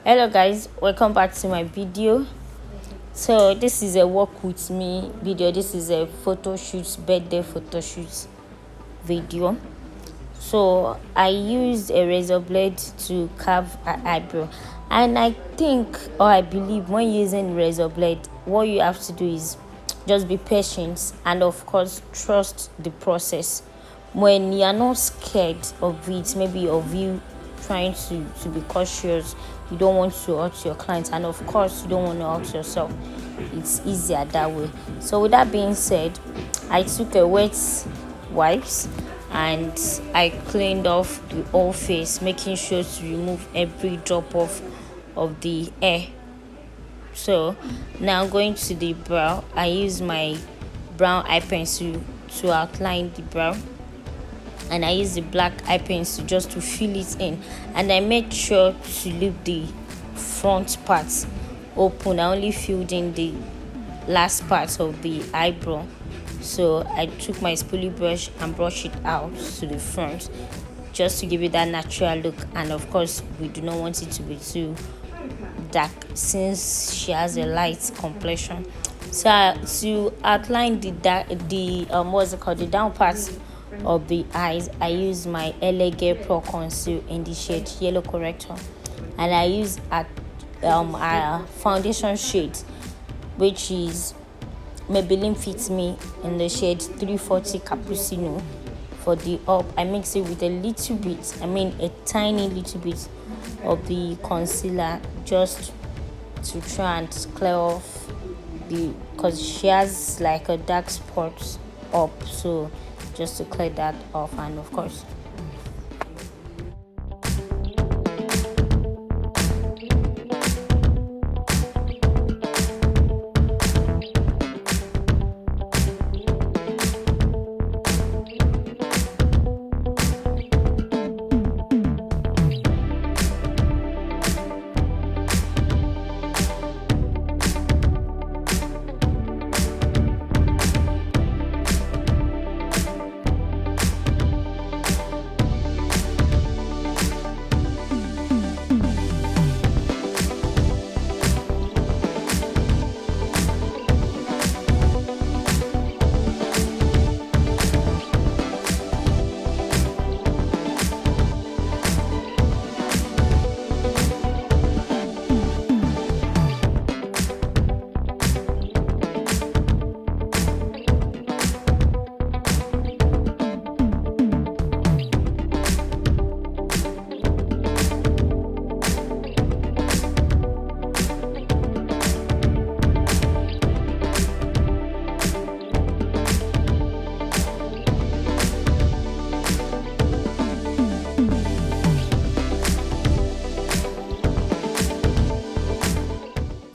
Hello guys, welcome back to my video. So this is a work with me video. This is a photo shoot, birthday photo shoot video. So I used a razor blade to carve an eyebrow, and I think, or I believe, when using razor blade, what you have to do is just be patient and of course trust the process. When you are not scared of it, maybe of you trying to be cautious, you don't want to hurt your clients, and of course you don't want to hurt yourself, it's easier that way. So with that being said, I took a wet wipes and I cleaned off the whole face, making sure to remove every drop of the hair. So now going to the brow, I use my brown eye pencil to outline the brow, and I use the black eye pencil just to fill it in, and I made sure to leave the front parts open. I only filled in the last part of the eyebrow. So I took my spoolie brush and brushed it out to the front just to give it that natural look, and of course we do not want it to be too dark since she has a light complexion. So to outline the what's it called, the down part of the eyes, I use my Elegant Pro Conceal in the shade Yellow Corrector, and I use a foundation shade which is Maybelline FiT Me in the shade 340 Cappuccino. For the up, I mix it with a little bit, a tiny little bit of the concealer, just to try and clear off because she has like a dark spot up, so just to clear that off. And of course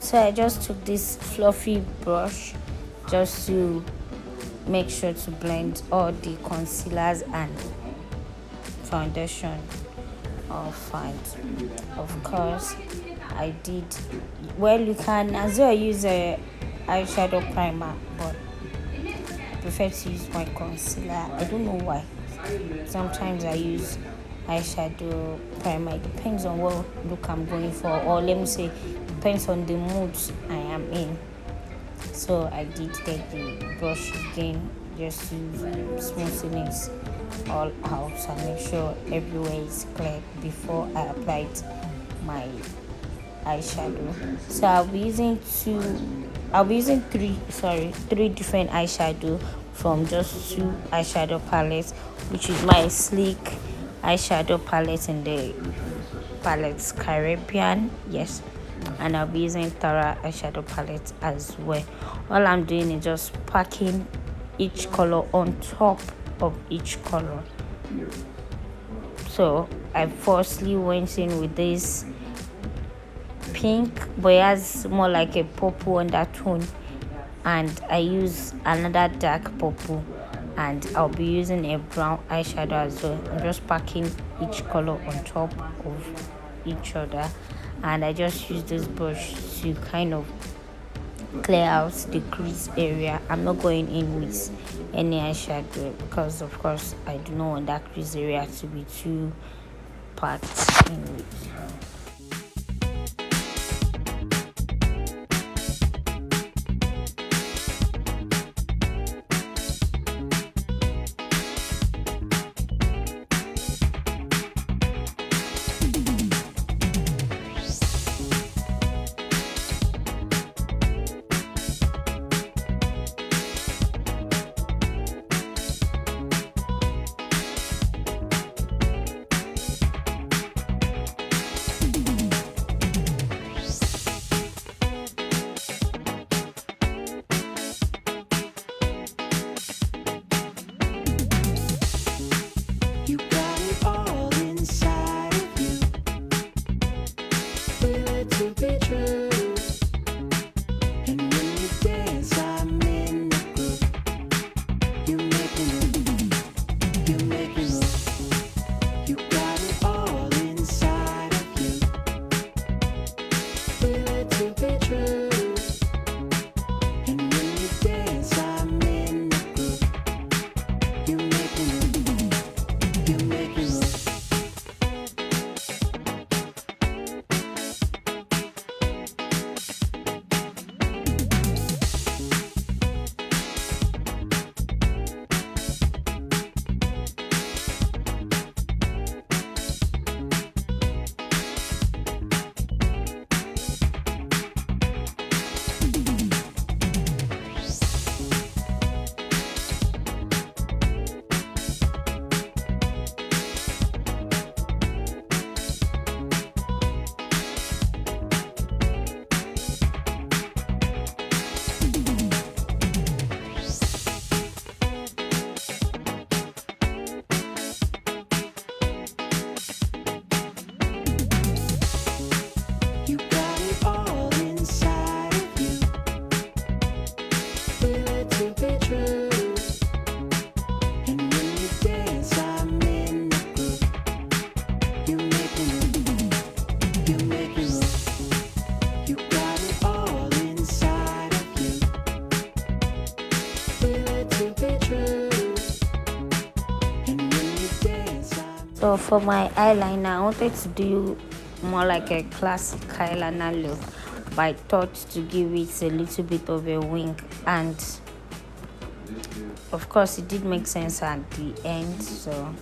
So I just took this fluffy brush just to make sure to blend all the concealers and foundation all fine. Of course I did, well, you can as well use a eyeshadow primer, but I prefer to use my concealer. I don't know why. Sometimes I use eyeshadow primer. It depends on what look I'm going for, or let me say depends on the mood I am in. So I did take the brush again just to smoothen it all out and make sure everywhere is clear before I applied my eyeshadow. So I'll be using three different eyeshadow from just two eyeshadow palettes, which is my sleek eyeshadow palette in the palettes Caribbean, yes, and I'll be using Tara eyeshadow palette as well. All I'm doing is just packing each color on top of each color. So I firstly went in with this pink, but it has more like a purple undertone, and I use another dark purple, and I'll be using a brown eyeshadow as well. I'm just packing each color on top of each other, and I just use this brush to kind of clear out the crease area. I'm not going in with any eyeshadow because of course I do not want that crease area to be too packed in with. too be true. And when you dance, I'm in the groove. You make me move, you make me move. You got it all inside of you. Feel it to be true. And when you dance, I'm in the groove. You make me move, you make me move. You got it all inside of you. Feel it to be true. And when you dance, I'm in the groove. You make me move, you make me move. You got it all inside of you. Feel it to be true. And when you dance, I'm So for my eyeliner, I wanted to do more like a classic eyeliner look, but I thought to give it a little bit of a wing, and of course it did make sense at the end, so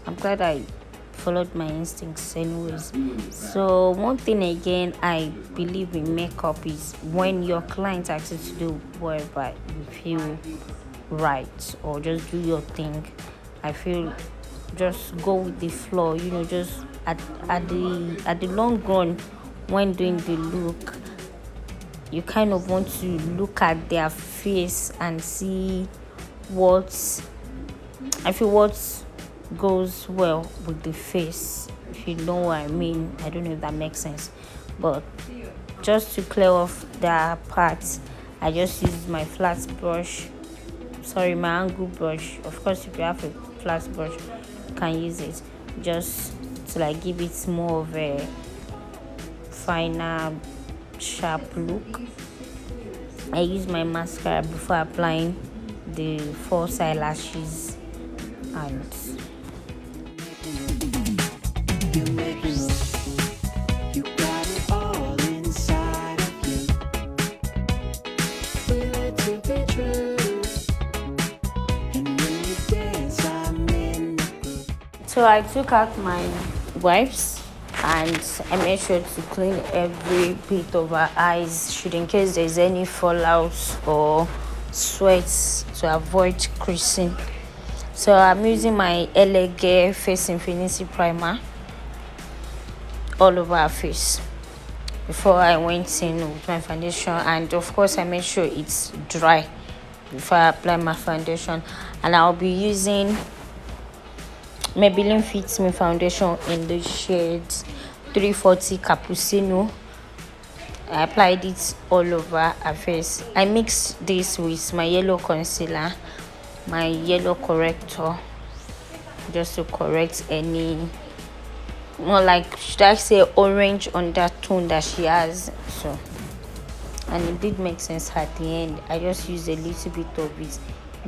I'm glad I followed my instincts anyways. So one thing again I believe in makeup is when your client asks you to do whatever you feel right, or just do your thing, I feel just go with the flow, you know, just at the long run, when doing the look, you kind of want to look at their face and see what goes well with the face, if you know what I mean. I don't know if that makes sense, but just to clear off their parts, I just use my flat brush, my angle brush. Of course, if you have a flat brush, you can use it, just to like give it more of a finer, sharp look. I use my mascara before applying the false eyelashes, and you make me move. You got it all inside of you. Feel it to be true. And when you dance, I'm in the groove. so I took out my wipes and I made sure to clean every bit of her eyes, in case there's any fallouts or sweats, to avoid creasing. So I'm using my LA Face Infinity Primer all over her face before I went in with my foundation, and of course I made sure it's dry before I apply my foundation. And I'll be using Maybelline FiT Me foundation in the shade 340 Cappuccino. I applied it all over her face. I mixed this with my yellow concealer, my yellow corrector, just to correct any, more like, should I say, orange undertone that she has. So, and it did make sense at the end. I just used a little bit of it.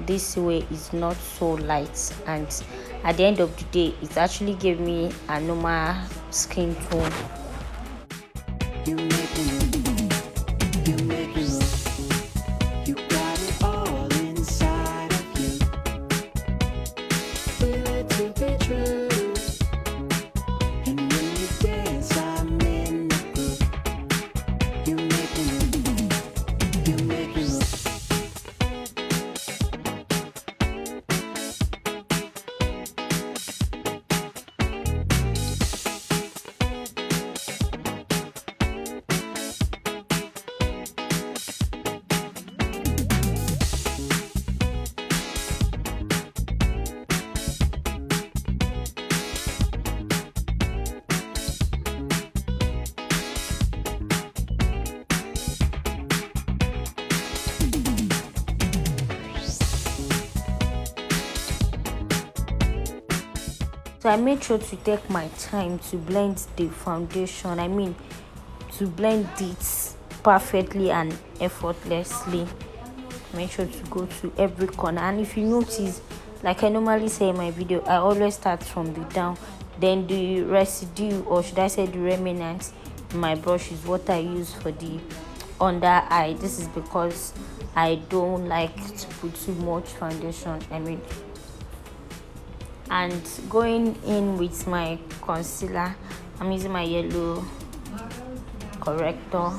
This way is not so light, and at the end of the day it actually gave me a normal skin tone. You make me move. You make me move. You got it all inside of you. Feel it to be true. And when you dance, I'm in the groove. You make me move. You make me move. So I made sure to take my time to blend the foundation. I mean, to blend it perfectly and effortlessly. Make sure to go to every corner. And if you notice, like I normally say in my video, I always start from the down, then the residue, or should I say the remnants in my brush, is what I use for the under eye. This is because I don't like to put too much foundation, I mean. And going in with my concealer, I'm using my yellow corrector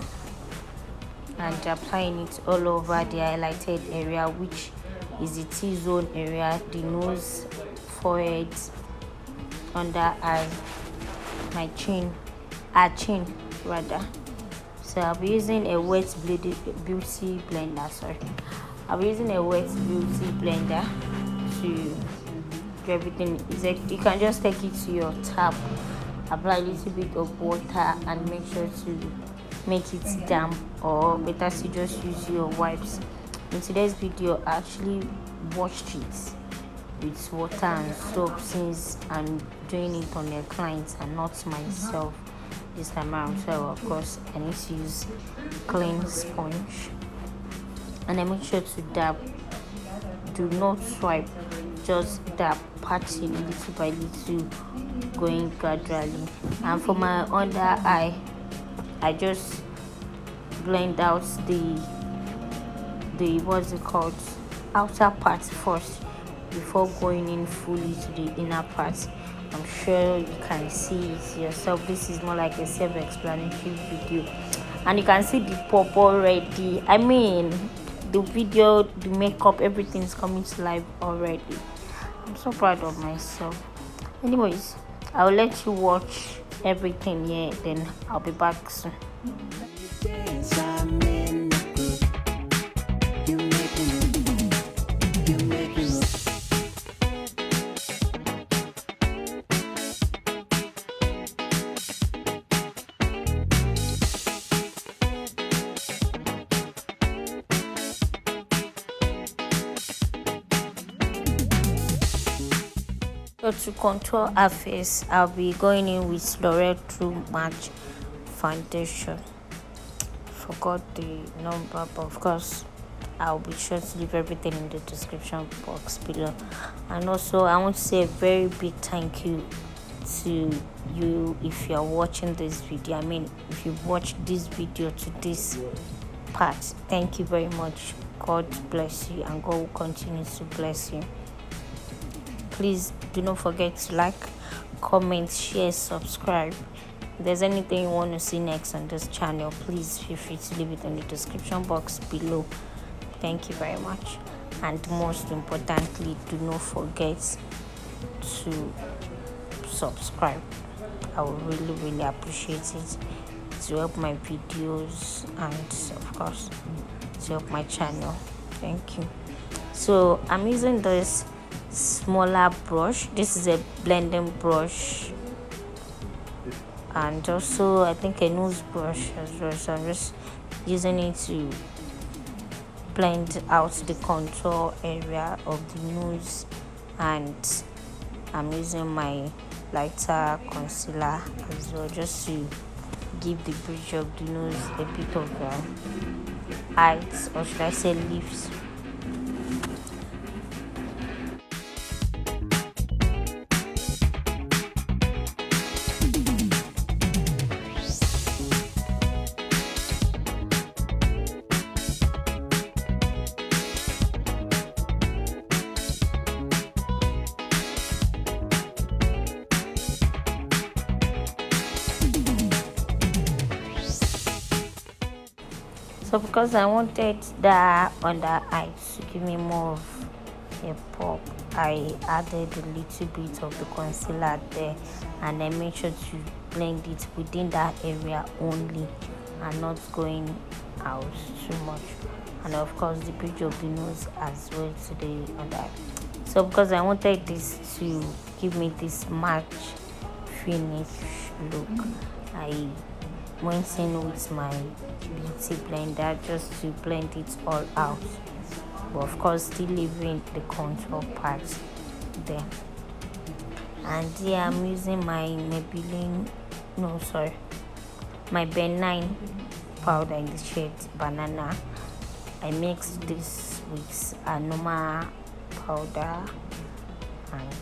and applying it all over the highlighted area, which is the T-zone area, the nose, forehead, under eye, my chin, chin rather. So I'll be using a wet beauty blender. I'll be using a wet beauty blender to do everything. You can just take it to your tap, apply a little bit of water, and make sure to make it damp, or better to just use your wipes. In today's video, I actually washed it with water and soap, since I'm doing it on a client and not myself this time around. So of course I need to use clean sponge, and I make sure to dab. Do not swipe, just dab, patching little by little, going gradually. And for my under eye, I just blend out the what's it called, outer part first before going in fully to the inner part. I'm sure you can see it yourself. This is more like a self-explanatory video, and you can see the purple already. I mean, the video, the makeup, everything is coming to life already. I'm so proud of myself. Anyways, I'll let you watch everything here, then I'll be back soon. Dance, I'm in the groove. You making me. So to contour her face, I'll be going in with L'Oreal True Match foundation. Forgot the number, but of course I'll be sure to leave everything in the description box below. And also I want to say a very big thank you to you if you're watching this video. I mean, if you've watched this video to this part, thank you very much. God bless you, and God will continue to bless you. Please do not forget to like, comment, share, subscribe. If there's anything you want to see next on this channel, please feel free to leave it in the description box below. Thank you very much. And most importantly, do not forget to subscribe. I would really appreciate it to help my videos, and of course to help my channel. Thank you. So I'm using this smaller brush. This is a blending brush, and also I think a nose brush as well. So I'm just using it to blend out the contour area of the nose, and I'm using my lighter concealer as well, just to give the bridge of the nose a bit of height, or should I say lift. So because I wanted that under eye to give me more of a pop, I added a little bit of the concealer there, and I made sure to blend it within that area only and not going out too much. And of course the bridge of the nose as well to the under eye. So because I wanted this to give me this match finish look, I went in with my beauty blender just to blend it all out, but of course still leaving the contour part there. And here I'm using my my benign powder in the shade Banana. I mixed this with a normal powder and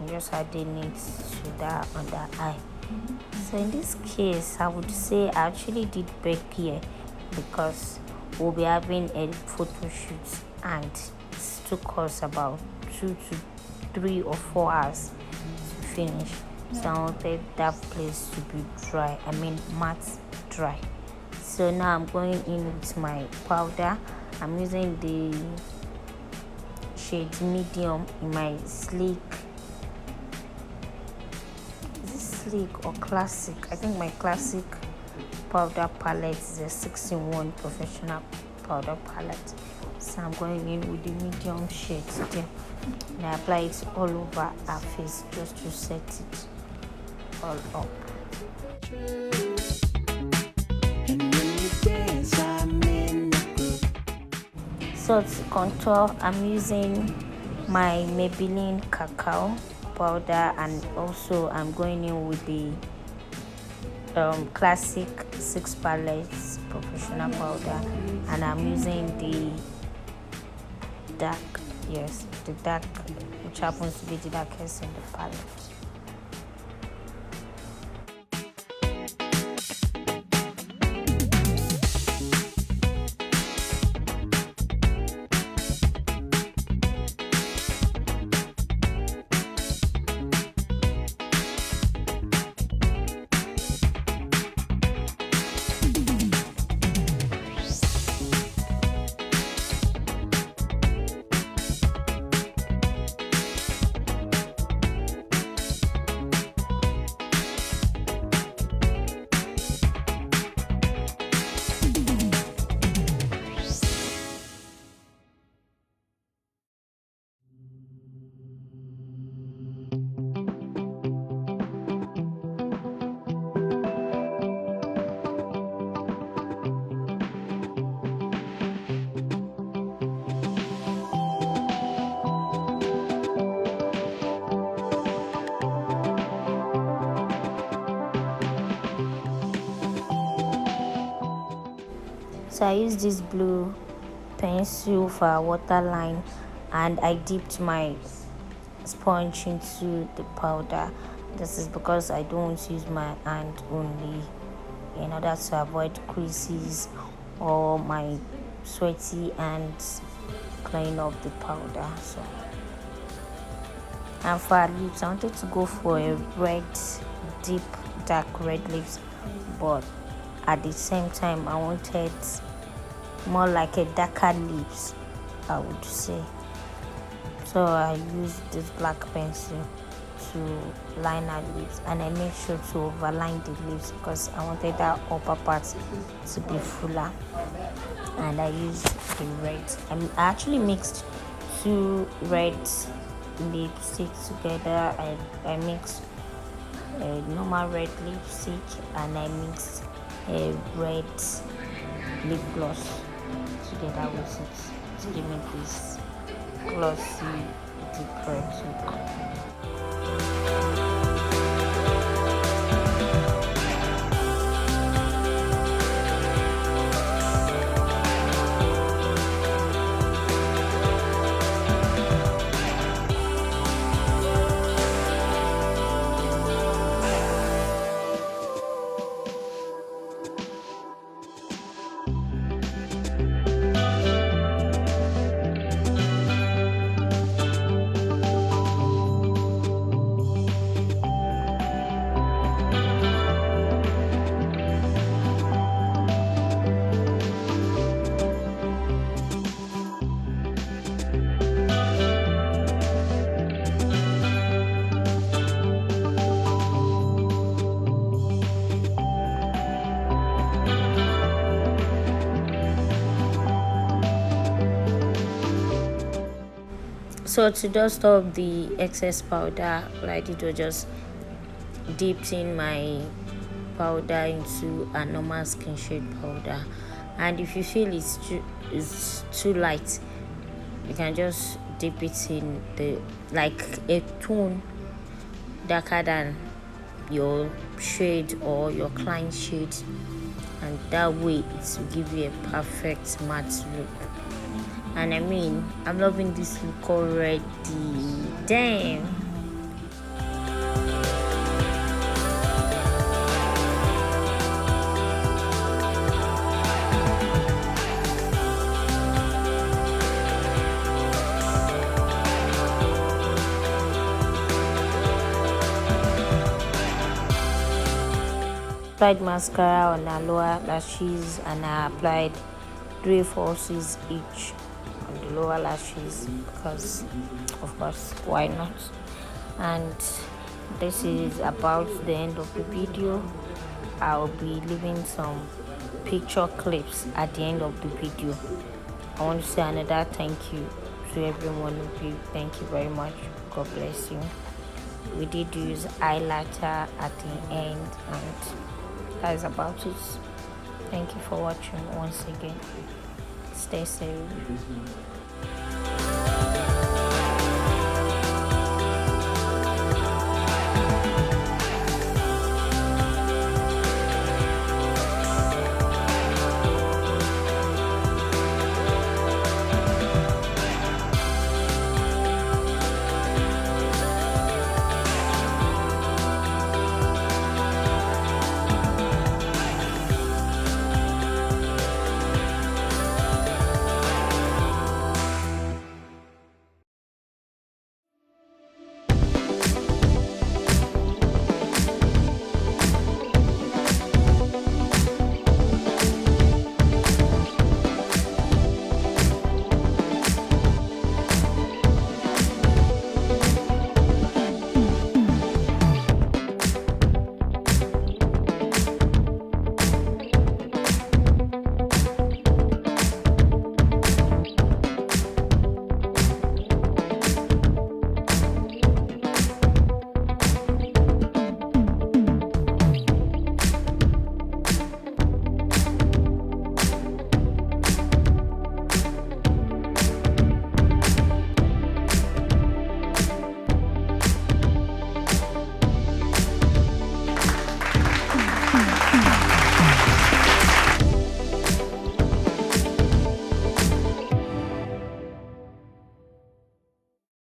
I'm just adding it to that under eye. So in this case, I would say I actually did back here because we'll be having a photo shoot and it took us about 2 to 3 or 4 hours to finish. So I wanted that place to be dry, matte dry. So now I'm going in with my powder. I'm using the shade medium in my sleek. Is this sleek or classic? I think my classic powder palette is a 6-in-1 professional powder palette. So I'm going in with the medium shade there. And I apply it all over our face just to set it all up. So to contour, I'm using my Maybelline Cacao powder, and also I'm going in with the classic 6 pallets professional powder, and I'm using the dark, which happens to be the darkest in the palette. So I used this blue pencil for a waterline, and I dipped my sponge into the powder. This is because I don't want to use my hand only, in order to avoid creases or my sweaty hands clean up the powder. So, and for our lips, I wanted to go for a red, deep dark red lips, but at the same time I wanted more like a darker lips, I would say. So I used this black pencil to line our lips, and I made sure to overline the lips because I wanted that upper part to be fuller. And I used the red. I actually mixed 2 red lipstick together. I mixed a normal red lipstick and I mixed a red lip gloss together with it to give me this glossy deep red look. So to dust off the excess powder, what I did was just dipped in my powder into a normal skin shade powder, and if you feel it's too light, you can just dip it in the like a tone darker than your shade or your client shade, and that way it will give you a perfect matte look. And I mean, I'm loving this look already. Damn. Applied mascara on her lower lashes, and I applied 3 falsies each on the lower lashes because, of course, why not? And this is about the end of the video. I'll be leaving some picture clips at the end of the video. I want to say another thank you to everyone of you. Thank you very much. God bless you. We did use highlighter at the end, and that's about it. Thank you for watching once again. Stay safe.